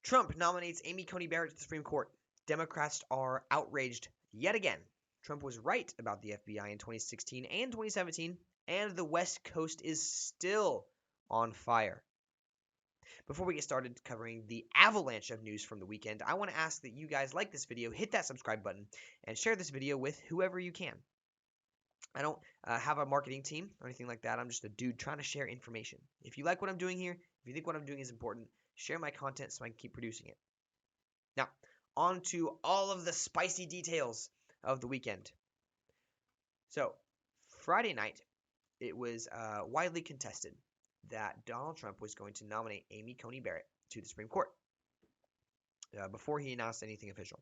Trump nominates Amy Coney Barrett to the Supreme Court. Democrats are outraged yet again. Trump was right about the FBI in 2016 and 2017, and the West Coast is still on fire. Before we get started covering the avalanche of news from the weekend, I want to ask that you guys like this video, hit that subscribe button, and share this video with whoever you can. I don't have a marketing team or anything like that. I'm just a dude trying to share information. If you like what I'm doing here, if you think what I'm doing is important, share my content so I can keep producing it. Now, on to all of the spicy details of the weekend. So, Friday night, it was widely contested that Donald Trump was going to nominate Amy Coney Barrett to the Supreme Court before he announced anything official.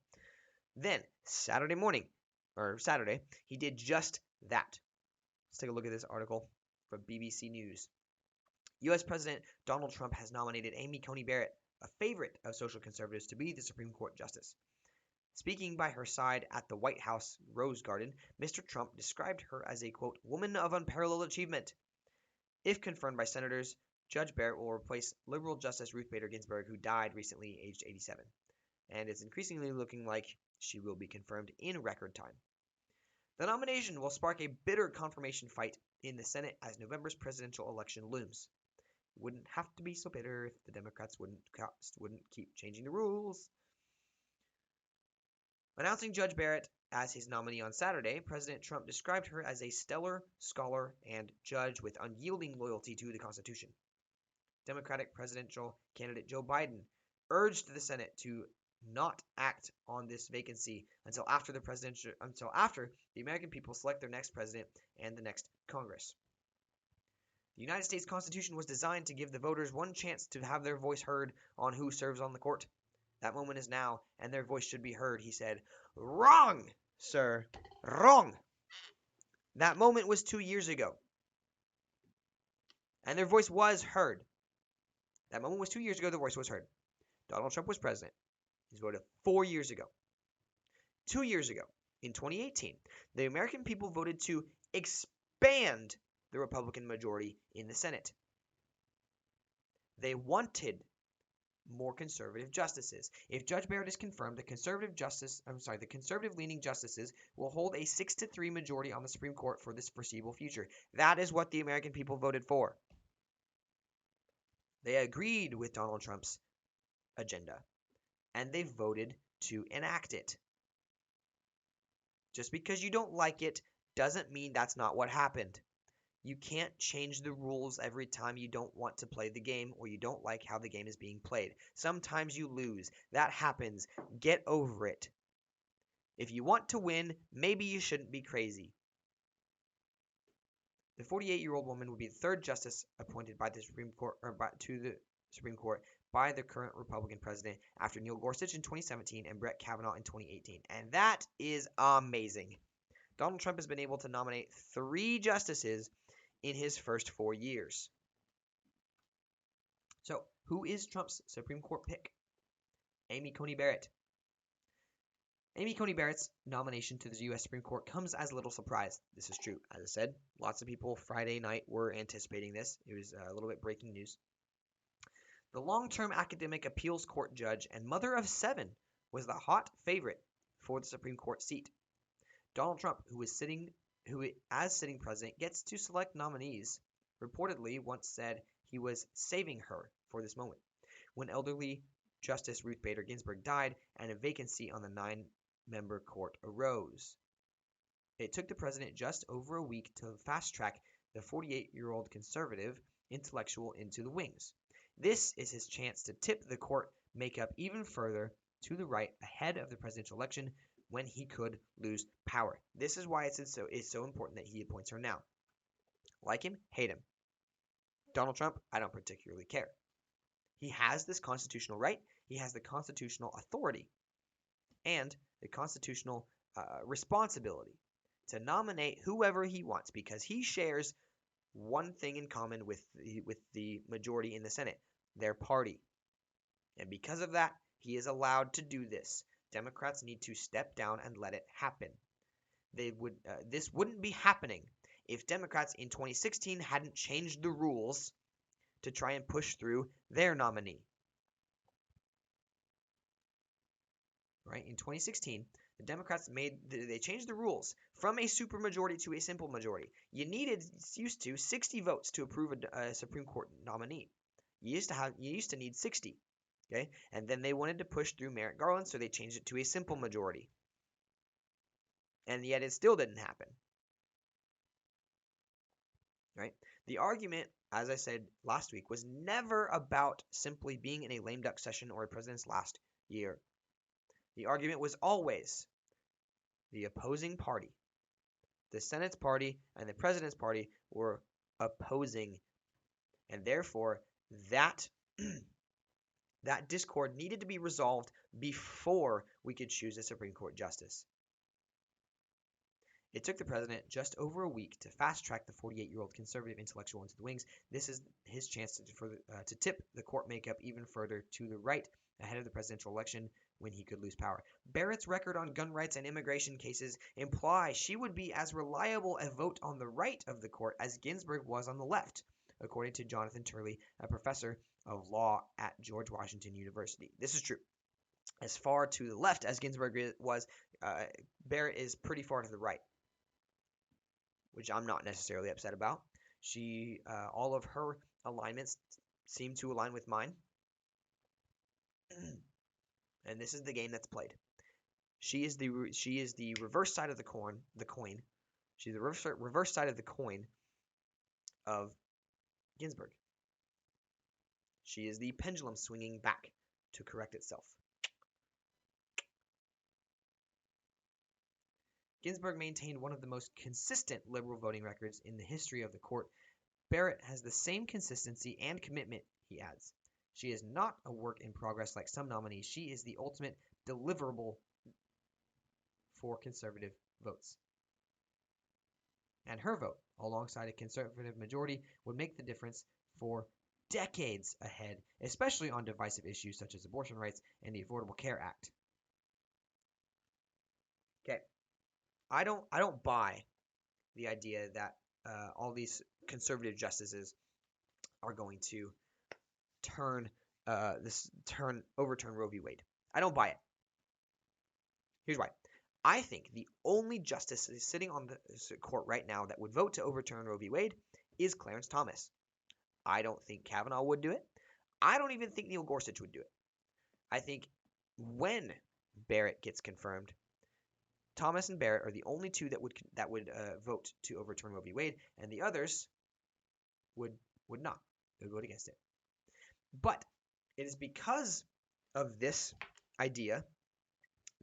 Then, Saturday, he did just that. Let's take a look at this article from BBC News. U.S. President Donald Trump has nominated Amy Coney Barrett, a favorite of social conservatives, to be the Supreme Court justice. Speaking by her side at the White House Rose Garden, Mr. Trump described her as a, quote, woman of unparalleled achievement. If confirmed by senators, Judge Barrett will replace liberal Justice Ruth Bader Ginsburg, who died recently, aged 87. And it's increasingly looking like she will be confirmed in record time. The nomination will spark a bitter confirmation fight in the Senate as November's presidential election looms. It wouldn't have to be so bitter if the Democrats wouldn't keep changing the rules. Announcing Judge Barrett as his nominee on Saturday, President Trump described her as a stellar scholar and judge with unyielding loyalty to the Constitution. Democratic presidential candidate Joe Biden urged the Senate to not act on this vacancy until after the American people select their next president and the next Congress. The United States Constitution was designed to give the voters one chance to have their voice heard on who serves on the court. That moment is now, and their voice should be heard, he said. Wrong, sir. Wrong. That moment was 2 years ago. And their voice was heard. That moment was 2 years ago, their voice was heard. Donald Trump was president. He was voted 4 years ago. 2 years ago, in 2018, the American people voted to expand the Republican majority in the Senate. They wanted more conservative justices. If Judge Barrett is confirmed, the conservative-leaning justices will hold a 6-3 majority on the Supreme Court for this foreseeable future. That is what the American people voted for. They agreed with Donald Trump's agenda, and they voted to enact it. Just because you don't like it doesn't mean that's not what happened. You can't change the rules every time you don't want to play the game or you don't like how the game is being played. Sometimes you lose. That happens. Get over it. If you want to win, maybe you shouldn't be crazy. The 48-year-old woman would be the third justice appointed by the Supreme Court to the Supreme Court by the current Republican president after Neil Gorsuch in 2017 and Brett Kavanaugh in 2018. And that is amazing. Donald Trump has been able to nominate 3 justices in his first 4 years. So, who is Trump's Supreme Court pick? Amy Coney Barrett. Amy Coney Barrett's nomination to the U.S. Supreme Court comes as a little surprise. This is true. As I said, lots of people Friday night were anticipating this. It was a little bit breaking news. The long-term academic appeals court judge and mother of 7 was the hot favorite for the Supreme Court seat. Donald Trump, who as sitting president gets to select nominees, reportedly once said he was saving her for this moment, when elderly Justice Ruth Bader Ginsburg died and a vacancy on the 9-member court arose. It took the president just over a week to fast-track the 48-year-old conservative intellectual into the wings. This is his chance to tip the court makeup even further to the right ahead of the presidential election, when he could lose power. This is why it's so important that he appoints her now. Like him, hate him. Donald Trump, I don't particularly care. He has this constitutional right, he has the constitutional authority, and the constitutional responsibility to nominate whoever he wants, because he shares one thing in common with the majority in the Senate, their party. And because of that, he is allowed to do this. Democrats need to step down and let it happen. This wouldn't be happening if Democrats in 2016 hadn't changed the rules to try and push through their nominee. right? In 2016, the Democrats they changed the rules from a supermajority to a simple majority. You used to 60 votes to approve a Supreme Court nominee. You used to need 60, okay? And then they wanted to push through Merrick Garland, so they changed it to a simple majority. And yet it still didn't happen. Right? The argument, as I said last week, was never about simply being in a lame duck session or a president's last year. The argument was always the opposing party. The Senate's party and the president's party were opposing, and therefore that that discord needed to be resolved before we could choose a Supreme Court justice. It took the president just over a week to fast-track the 48-year-old conservative intellectual into the wings. This is his chance to tip the court makeup even further to the right ahead of the presidential election when he could lose power. Barrett's record on gun rights and immigration cases imply she would be as reliable a vote on the right of the court as Ginsburg was on the left, according to Jonathan Turley, a professor of law at George Washington University. This is true. As far to the left as Ginsburg was, Barrett is pretty far to the right, which I'm not necessarily upset about. All of her alignments seem to align with mine. And this is the game that's played. She is the reverse side of the coin. She's the reverse side of the coin of Ginsburg. She is the pendulum swinging back to correct itself. Ginsburg maintained one of the most consistent liberal voting records in the history of the court. Barrett has the same consistency and commitment, he adds. She is not a work in progress like some nominees. She is the ultimate deliverable for conservative votes. And her vote, alongside a conservative majority, would make the difference for decades ahead, especially on divisive issues such as abortion rights and the Affordable Care Act. Okay, I don't buy the idea that all these conservative justices are going to overturn Roe v. Wade. I don't buy it. Here's why. I think the only justice sitting on the court right now that would vote to overturn Roe v. Wade is Clarence Thomas. I don't think Kavanaugh would do it. I don't even think Neil Gorsuch would do it. I think when Barrett gets confirmed, Thomas and Barrett are the only two that would vote to overturn Roe v. Wade, and the others would not. They would vote against it. But it is because of this idea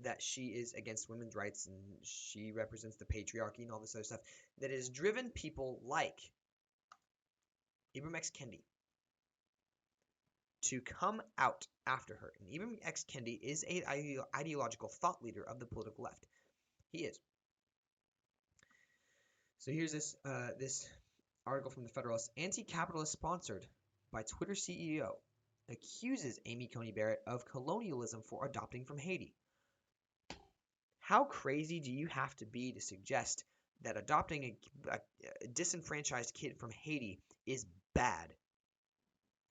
that she is against women's rights and she represents the patriarchy and all this other stuff that has driven people like Ibram X. Kendi to come out after her. And Ibram X. Kendi is an ideological thought leader of the political left. He is. So here's this article from the Federalist. Anti-capitalist sponsored by Twitter CEO accuses Amy Coney Barrett of colonialism for adopting from Haiti. How crazy do you have to be to suggest that adopting a disenfranchised kid from Haiti is bad?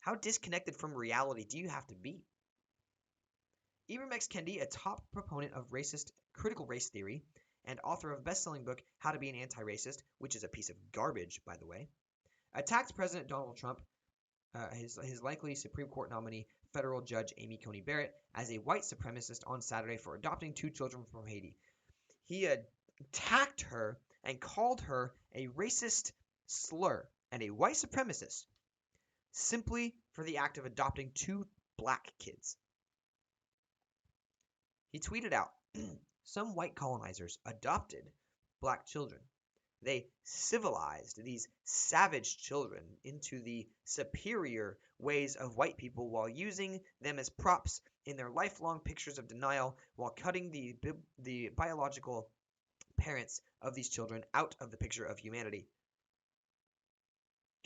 How disconnected from reality do you have to be? Ibram X. Kendi, a top proponent of critical race theory and author of best-selling book How to Be an Anti-Racist, which is a piece of garbage, by the way, attacked President Donald Trump, his likely Supreme Court nominee, federal judge Amy Coney Barrett, as a white supremacist on Saturday for adopting 2 children from Haiti. He attacked her and called her a racist slur and a white supremacist simply for the act of adopting 2 black kids. He tweeted out, some white colonizers adopted black children. They civilized these savage children into the superior ways of white people while using them as props in their lifelong pictures of denial while cutting the biological parents of these children out of the picture of humanity.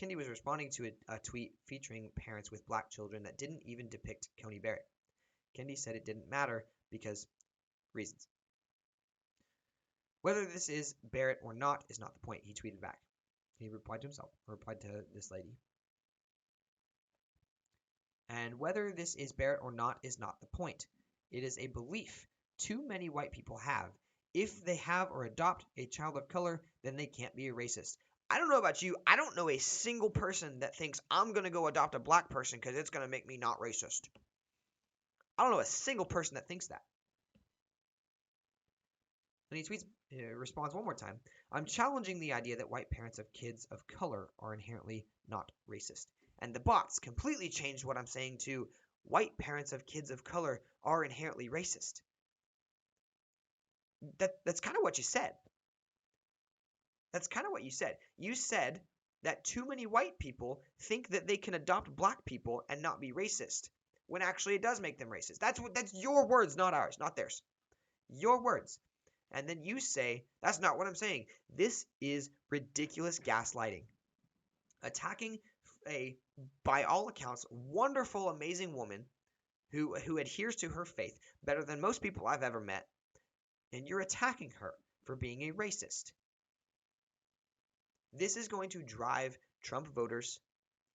Kendi was responding to a tweet featuring parents with black children that didn't even depict Coney Barrett. Kendi said it didn't matter because reasons. Whether this is Barrett or not is not the point, he tweeted back. He replied to himself, or replied to this lady. And whether this is Barrett or not is not the point. It is a belief too many white people have. If they have or adopt a child of color, then they can't be a racist. I don't know about you. I don't know a single person that thinks I'm going to go adopt a black person because it's going to make me not racist. I don't know a single person that thinks that. And he responds one more time. I'm challenging the idea that white parents of kids of color are inherently not racist. And the bots completely changed what I'm saying to white parents of kids of color are inherently racist. That's kind of what you said. That's kind of what you said. You said that too many white people think that they can adopt black people and not be racist, when actually it does make them racist. That's your words, not ours, not theirs. Your words. And then you say, that's not what I'm saying. This is ridiculous gaslighting. Attacking a, by all accounts, wonderful, amazing woman who adheres to her faith better than most people I've ever met, and you're attacking her for being a racist. This is going to drive Trump voters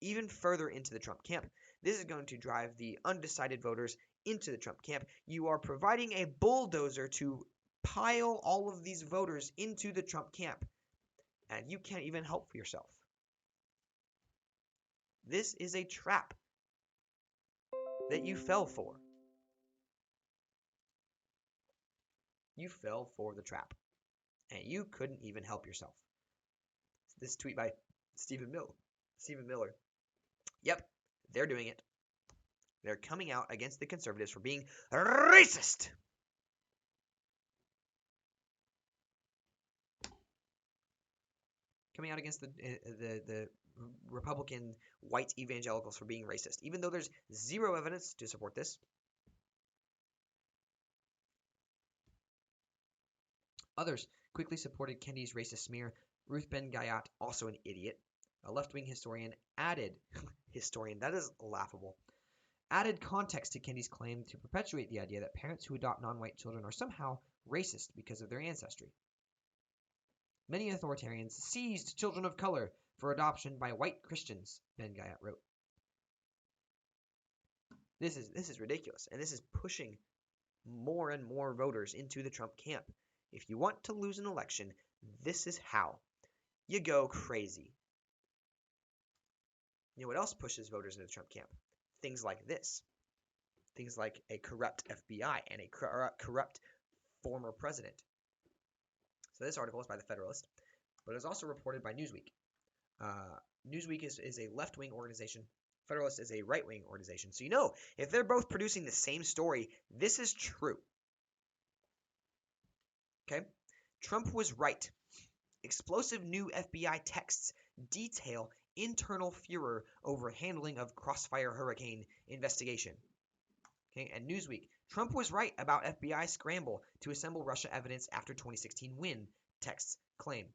even further into the Trump camp. This is going to drive the undecided voters into the Trump camp. You are providing a bulldozer to pile all of these voters into the Trump camp, and you can't even help for yourself. This is a trap that you fell for. You fell for the trap, and you couldn't even help yourself. This tweet by Stephen Miller. Yep, they're doing it. They're coming out against the conservatives for being racist. Coming out against the Republican white evangelicals for being racist, even though there's zero evidence to support this. Others quickly supported Kendi's racist smear. Ruth Ben-Gayat, also an idiot, a left-wing historian, that is laughable, added context to Kendi's claim to perpetuate the idea that parents who adopt non-white children are somehow racist because of their ancestry. Many authoritarians seized children of color for adoption by white Christians, Ben-Gayat wrote. This is ridiculous, and this is pushing more and more voters into the Trump camp. If you want to lose an election, this is how. You go crazy. You know what else pushes voters into the Trump camp? Things like this. Things like a corrupt FBI and a corrupt former president. So this article is by the Federalist, but it is also reported by Newsweek. Newsweek is a left-wing organization. Federalist is a right-wing organization. So you know, if they're both producing the same story, this is true. Okay? Trump was right. Explosive new FBI texts detail internal furor over handling of Crossfire Hurricane investigation. Okay, and Newsweek, Trump was right about FBI scramble to assemble Russia evidence after 2016 win, texts claim.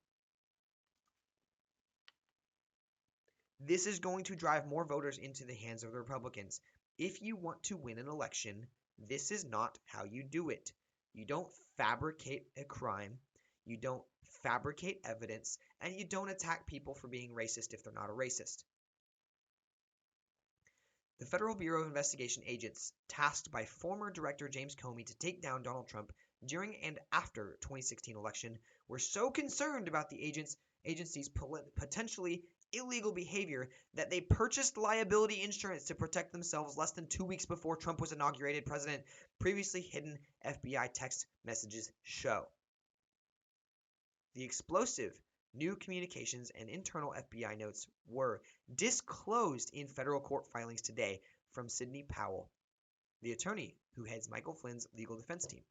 This is going to drive more voters into the hands of the Republicans. If you want to win an election, this is not how you do it. You don't fabricate a crime. You don't fabricate evidence, and you don't attack people for being racist if they're not a racist. The Federal Bureau of Investigation agents tasked by former Director James Comey to take down Donald Trump during and after 2016 election were so concerned about the agency's potentially illegal behavior that they purchased liability insurance to protect themselves less than 2 weeks before Trump was inaugurated president, previously hidden FBI text messages show. The explosive new communications and internal FBI notes were disclosed in federal court filings today from Sidney Powell, the attorney who heads Michael Flynn's legal defense team.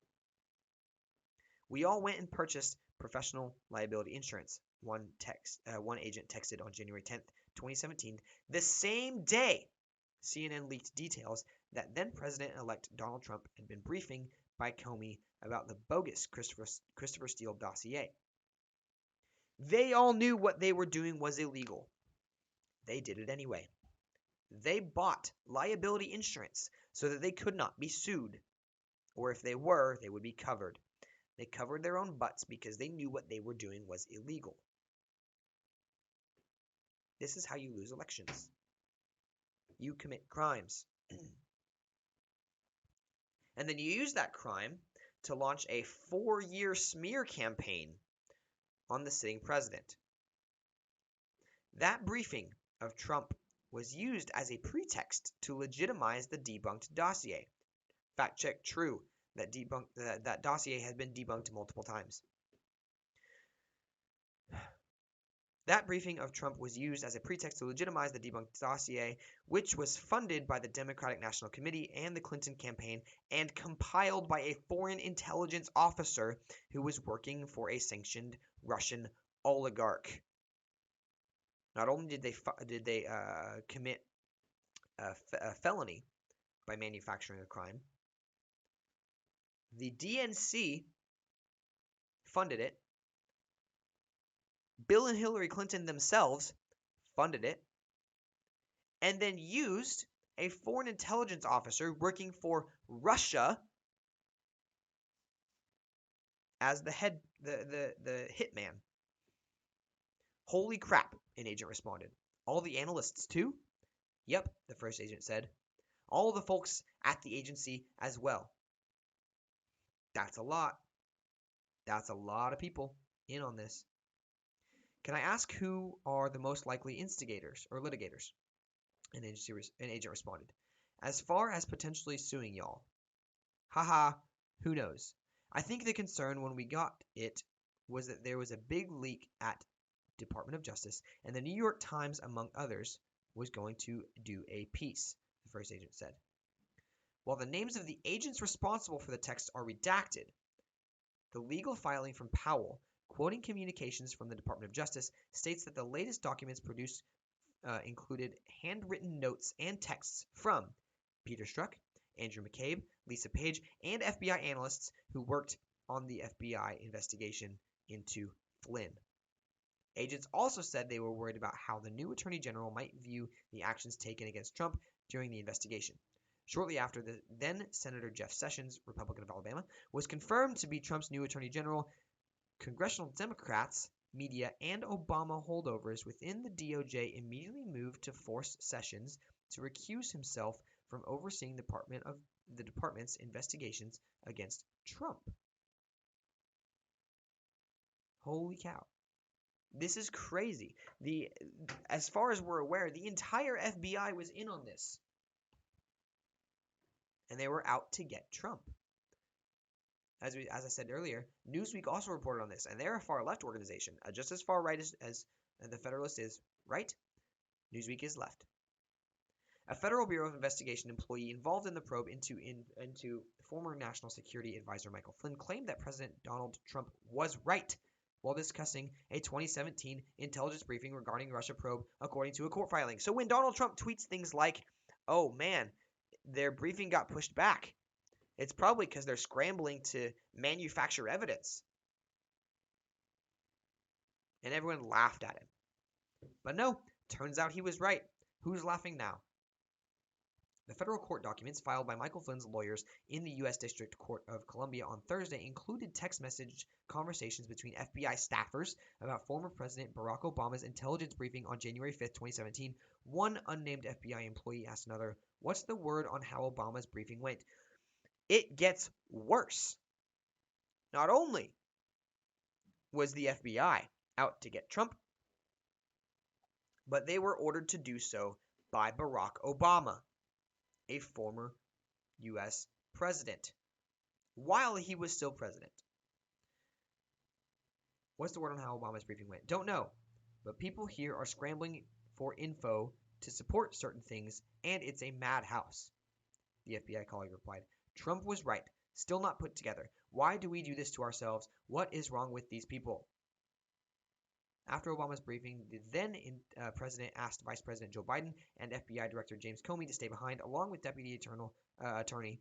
We all went and purchased professional liability insurance, one agent texted on January 10th, 2017, the same day CNN leaked details that then-President-elect Donald Trump had been briefing by Comey about the bogus Christopher Steele dossier. They all knew what they were doing was illegal. They did it anyway. They bought liability insurance so that they could not be sued, or if they were, they would be covered. They covered their own butts because they knew what they were doing was illegal. This is how you lose elections. You commit crimes. And then you use that crime to launch a 4-year smear campaign on the sitting president. That briefing of Trump was used as a pretext to legitimize the debunked dossier. Fact check true. That dossier had been debunked multiple times. That briefing of Trump was used as a pretext to legitimize the debunked dossier, which was funded by the Democratic National Committee and the Clinton campaign and compiled by a foreign intelligence officer who was working for a sanctioned Russian oligarch. Not only did they commit a felony by manufacturing a crime, the DNC funded it. Bill and Hillary Clinton themselves funded it, and then used a foreign intelligence officer working for Russia as the hitman. Holy crap, an agent responded. All the analysts too? Yep, the first agent said. All the folks at the agency as well. That's a lot. That's a lot of people in on this. Can I ask who are the most likely instigators or litigators? An agent responded. As far as potentially suing y'all. Haha, who knows? I think the concern when we got it was that there was a big leak at Department of Justice, and the New York Times, among others, was going to do a piece, the first agent said. While the names of the agents responsible for the text are redacted, the legal filing from Powell, quoting communications from the Department of Justice, states that the latest documents produced included handwritten notes and texts from Peter Strzok, Andrew McCabe, Lisa Page, and FBI analysts who worked on the FBI investigation into Flynn. Agents also said they were worried about how the new Attorney General might view the actions taken against Trump during the investigation. Shortly after, the then Senator Jeff Sessions, Republican of Alabama, was confirmed to be Trump's new Attorney General. Congressional Democrats, media, and Obama holdovers within the DOJ immediately moved to force Sessions to recuse himself from overseeing the department's investigations against Trump. Holy cow. This is crazy. As far as we're aware, the entire FBI was in on this. And they were out to get Trump. As I said earlier, Newsweek also reported on this, and they're a far-left organization. Just as far right as the Federalist is right, Newsweek is left. A Federal Bureau of Investigation employee involved in the probe into former National Security Advisor Michael Flynn claimed that President Donald Trump was right while discussing a 2017 intelligence briefing regarding Russia probe, according to a court filing. So when Donald Trump tweets things like, oh man, their briefing got pushed back, it's probably because they're scrambling to manufacture evidence. And everyone laughed at him. But no, turns out he was right. Who's laughing now? The federal court documents filed by Michael Flynn's lawyers in the U.S. District Court of Columbia on Thursday included text message conversations between FBI staffers about former President Barack Obama's intelligence briefing on January 5, 2017. One unnamed FBI employee asked another, "What's the word on how Obama's briefing went?" It gets worse. Not only was the FBI out to get Trump, but they were ordered to do so by Barack Obama, a former U.S. president, while he was still president. What's the word on how Obama's briefing went? Don't know, but people here are scrambling for info to support certain things, and it's a madhouse. The FBI colleague replied, Trump was right, still not put together. Why do we do this to ourselves? What is wrong with these people? After Obama's briefing, the then president asked Vice President Joe Biden and FBI Director James Comey to stay behind, along with Deputy Attorney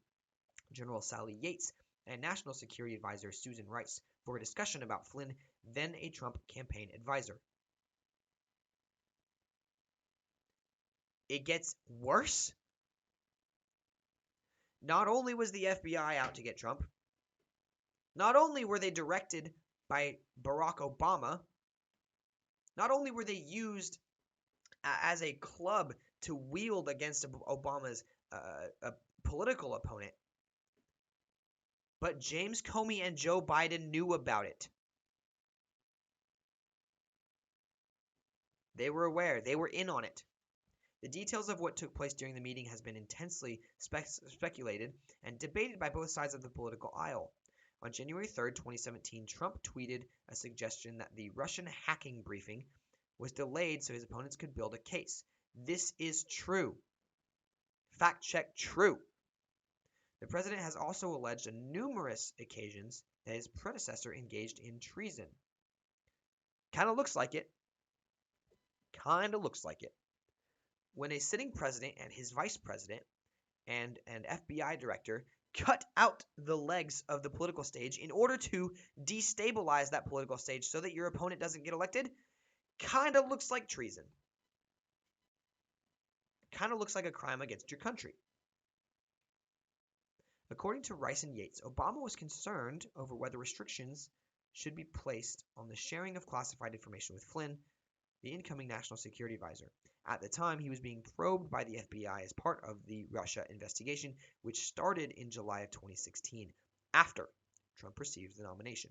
General Sally Yates and National Security Advisor Susan Rice, for a discussion about Flynn, then a Trump campaign advisor. It gets worse. Not only was the FBI out to get Trump, not only were they directed by Barack Obama, not only were they used as a club to wield against Obama's political opponent, But James Comey and Joe Biden knew about it. They were aware. They were in on it. The details of what took place during the meeting has been intensely speculated and debated by both sides of the political aisle. On January 3, 2017, Trump tweeted a suggestion that the Russian hacking briefing was delayed so his opponents could build a case. This is true. Fact check true. The president has also alleged on numerous occasions that his predecessor engaged in treason. Kind of looks like it. Kind of looks like it. When a sitting president and his vice president and an FBI director cut out the legs of the political stage in order to destabilize that political stage so that your opponent doesn't get elected, kind of looks like treason. Kind of looks like a crime against your country. According to Rice and Yates, Obama was concerned over whether restrictions should be placed on the sharing of classified information with Flynn, the incoming national security advisor. At the time, he was being probed by the FBI as part of the Russia investigation, which started in July of 2016, after Trump received the nomination.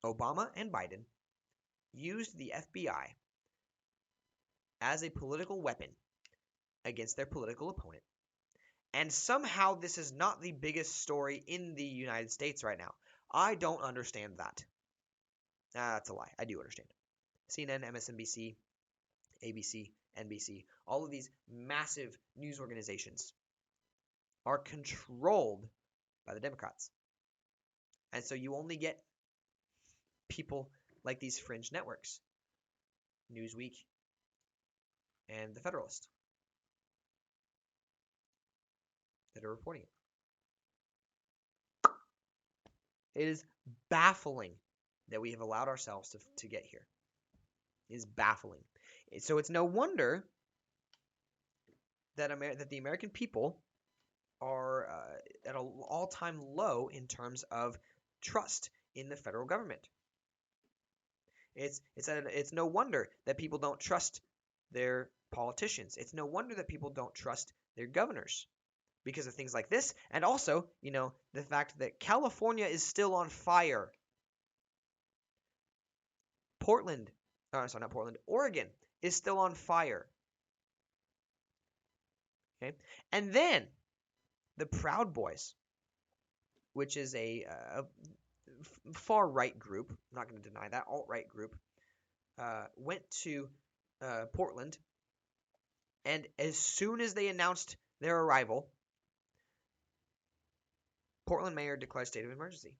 Obama and Biden used the FBI as a political weapon against their political opponent. And somehow this is not the biggest story in the United States right now. I don't understand that. That's a lie. I do understand. CNN, MSNBC, ABC, NBC, all of these massive news organizations are controlled by the Democrats. And so you only get people like these fringe networks, Newsweek and The Federalist, that are reporting it. It is baffling that we have allowed ourselves to get here. It is baffling. So it's no wonder that the American people are at an all-time low in terms of trust in the federal government. It's no wonder that people don't trust their politicians. It's no wonder that people don't trust their governors because of things like this, and also, the fact that California is still on fire. Oregon is still on fire. Okay, and then the Proud Boys, which is a far-right group, I'm not going to deny that, alt-right group, went to Portland, and as soon as they announced their arrival, Portland mayor declared state of emergency.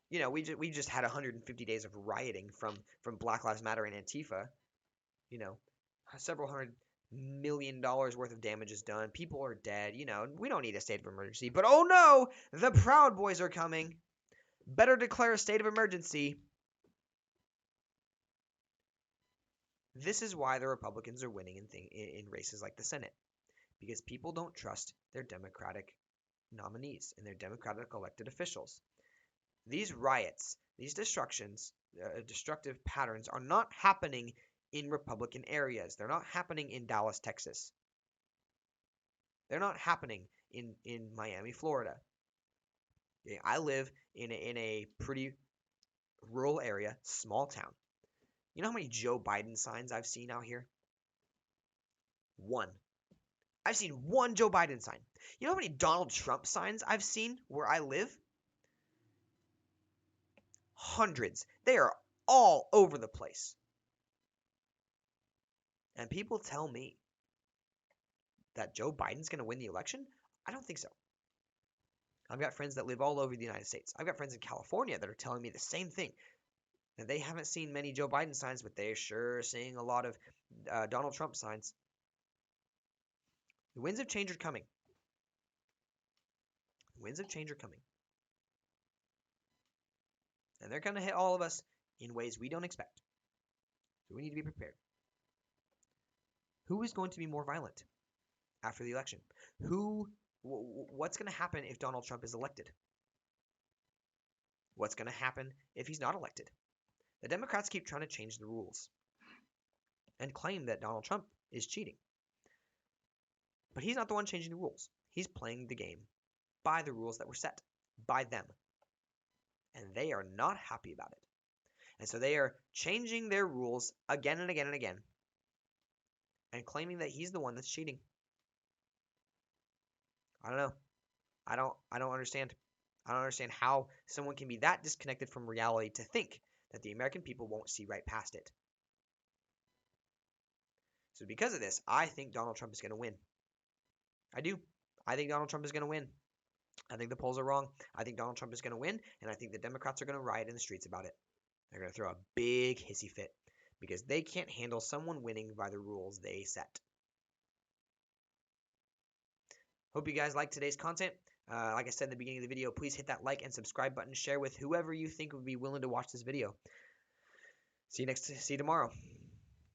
We just had 150 days of rioting from Black Lives Matter and Antifa. Several $100 million worth of damage is done. People are dead. We don't need a state of emergency. But oh no, the Proud Boys are coming. Better declare a state of emergency. This is why the Republicans are winning in races like the Senate, because people don't trust their Democratic nominees and their Democratic elected officials. These riots, these destructive patterns are not happening in Republican areas. They're not happening in Dallas, Texas. They're not happening in Miami, Florida. Okay, I live in a pretty rural area, small town. You know how many Joe Biden signs I've seen out here? One. I've seen one Joe Biden sign. You know how many Donald Trump signs I've seen where I live? Hundreds. They are all over the place. And people tell me that Joe Biden's going to win the election? I don't think so. I've got friends that live all over the United States. I've got friends in California that are telling me the same thing. That they haven't seen many Joe Biden signs, but they're sure seeing a lot of Donald Trump signs. The winds of change are coming. The winds of change are coming. And they're going to hit all of us in ways we don't expect. So we need to be prepared. Who is going to be more violent after the election? What's going to happen if Donald Trump is elected? What's going to happen if he's not elected? The Democrats keep trying to change the rules and claim that Donald Trump is cheating. But he's not the one changing the rules. He's playing the game by the rules that were set by them. And they are not happy about it. And so they are changing their rules again and again and again and claiming that he's the one that's cheating. I don't know. I don't understand. I don't understand how someone can be that disconnected from reality to think that the American people won't see right past it. So because of this, I think Donald Trump is going to win. I do. I think Donald Trump is going to win. I think the polls are wrong. I think Donald Trump is going to win, and I think the Democrats are going to riot in the streets about it. They're going to throw a big hissy fit because they can't handle someone winning by the rules they set. Hope you guys liked today's content. Like I said in the beginning of the video, please hit that like and subscribe button. Share with whoever you think would be willing to watch this video. See you tomorrow.